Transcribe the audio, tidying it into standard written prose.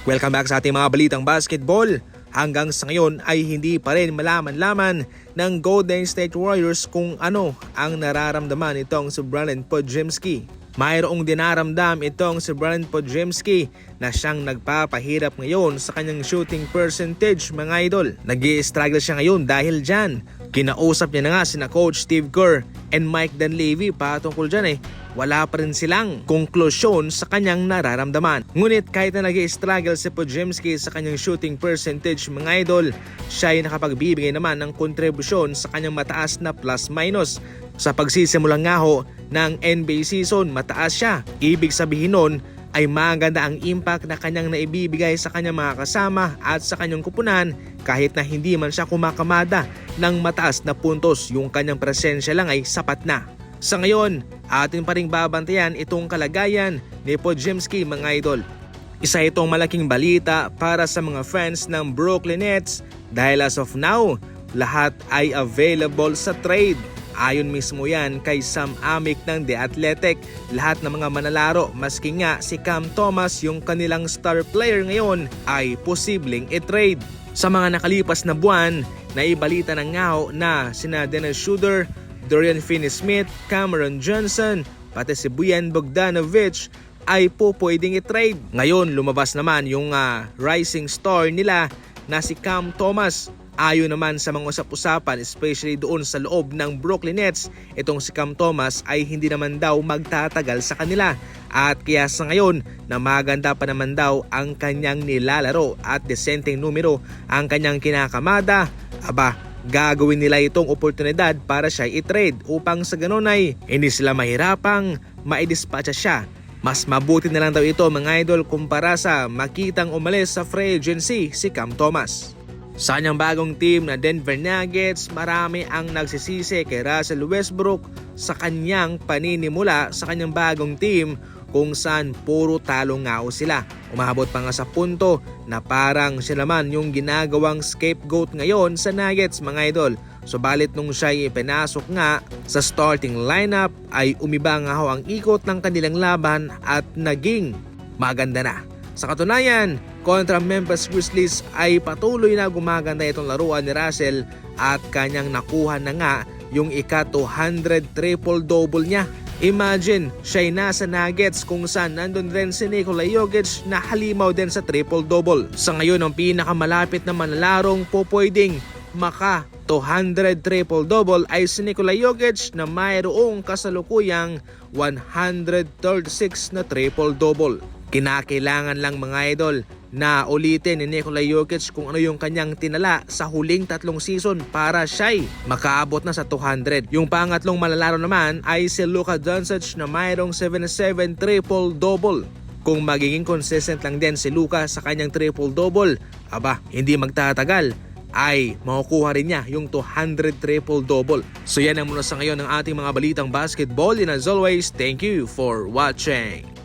Welcome back sa ating mga balitang basketball. Hanggang sa ngayon ay hindi pa rin malaman-laman ng Golden State Warriors kung ano ang nararamdaman itong si Brandon Podziemski. Mayroong dinaramdam itong si Brandon Podziemski na siyang nagpapahirap ngayon sa kanyang shooting percentage, mga idol. Nag-i-struggle siya ngayon dahil dyan. Kinausap niya na nga sina Coach Steve Kerr and Mike Dunleavy patungkol dyan wala pa rin silang konklusyon sa kanyang nararamdaman. Ngunit kahit na nag-i-struggle si Podziemski sa kanyang shooting percentage, mga idol, siya ay nakapagbibigay naman ng kontribusyon sa kanyang mataas na plus-minus. Sa pagsisimula nga ho ng NBA season, mataas siya. Ibig sabihin nun ay maganda ang impact na kanyang naibibigay sa kanyang mga kasama at sa kanyang kupunan kahit na hindi man siya kumakamada ng mataas na puntos. Yung kanyang presensya lang ay sapat na. Sa ngayon, atin pa ring babantayan itong kalagayan ni Podziemski, mga idol. Isa itong malaking balita para sa mga fans ng Brooklyn Nets dahil as of now, lahat ay available sa trade. Ayon mismo yan kay Sam Amick ng The Athletic, lahat ng mga manlalaro maski nga si Cam Thomas, yung kanilang star player ngayon, ay posibleng i-trade. Sa mga nakalipas na buwan, naibalita na nga na sina Dennis Schroeder, Dorian Finney-Smith, Cameron Johnson, pati si Bojan Bogdanovic ay pwedeng i-trade. Ngayon lumabas naman yung rising star nila na si Cam Thomas. Ayon naman sa mga usap-usapan, especially doon sa loob ng Brooklyn Nets, itong si Cam Thomas ay hindi naman daw magtatagal sa kanila. At kaya sa ngayon na maganda pa naman daw ang kanyang nilalaro at desenteng numero ang kanyang kinakamada, gagawin nila itong oportunidad para siya i-trade upang sa ganun ay hindi sila mahirapang maidispatcha siya. Mas mabuti na lang daw ito, mga idol, kumpara sa makitang umalis sa free agency si Cam Thomas. Sa kanyang bagong team na Denver Nuggets, marami ang nagsisisi kay Russell Westbrook sa kanyang paninimula sa kanyang bagong team kung saan puro talo nga sila. Umabot pa nga sa punto na parang siya naman yung ginagawang scapegoat ngayon sa Nuggets, mga idol. Subalit nung siya ipinasok nga sa starting lineup ay umiba nga ang ikot ng kanilang laban at naging maganda na. Sa katunayan, kontra Memphis Grizzlies ay patuloy na gumaganda itong laruan ni Russell at kanyang nakuha na nga yung ika-200 triple-double niya. Imagine, siya ay nasa Nuggets kung saan nandun rin si Nikola Jokic na halimaw din sa triple-double. Sa ngayon, ang pinakamalapit na manlalarong pwedeng maka 200 triple-double ay si Nikola Jokic na mayroong kasalukuyang 136 na triple-double. Kinakailangan lang, mga idol, na ulitin ni Nikola Jokic kung ano yung kanyang tinala sa huling 3 season para siya'y makaabot na sa 200. Yung pangatlong malalaro naman ay si Luka Doncic na mayroong 77 triple-double. Kung magiging consistent lang din si Luka sa kanyang triple-double, hindi magtatagal ay makukuha rin niya yung 200 triple-double. So yan ang muna sa ngayon ng ating mga balitang basketball, and as always, thank you for watching.